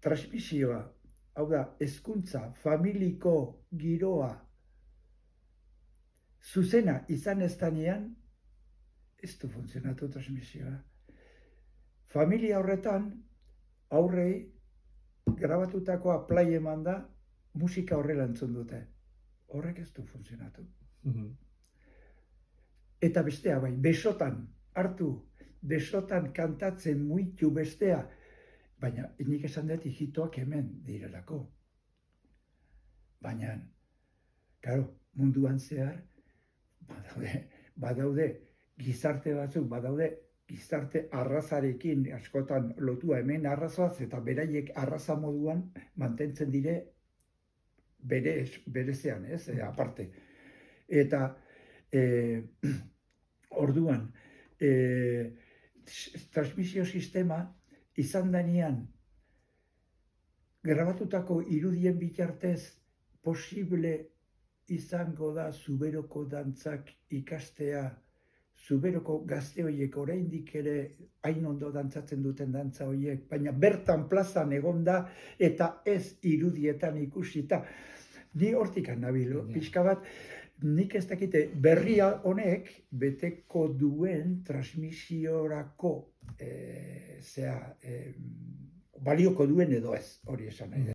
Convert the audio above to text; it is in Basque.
transmisioa, hau da, hezkuntza, familiko giroa, zuzena izan ez danean, ez du funtzionatu transmisioa. Familia horretan, aurrei, grabatutakoa play eman da, musika horrela entzun dute. Horrek ez du funtzionatu. Eta bestea bai, besotan, hartu, besotan kantatzen muitu bestea, baina nik esan dut hijitoak hemen direlako. Baina, claro, munduan zehar, badaude gizarte batzuk, badaude gizarte arrazarekin askotan lotua hemen arrazoaz, eta beraiek arraza moduan mantentzen dire berezean, ez, aparte. Eta orduan, transmisio sistema izan denean grabatutako irudien bitartez posible izango da Zuberoko dantzak ikastea, Zuberoko gazte horiek oraindik ere hain ondo dantzatzen duten dantza horiek, baina bertan plazan egon da eta ez irudietan ikusita. Ni hortik nabil, pixka bat, nik ez dakite berria honek beteko duen transmisiorako balioko duen edo ez, hori esan nahi.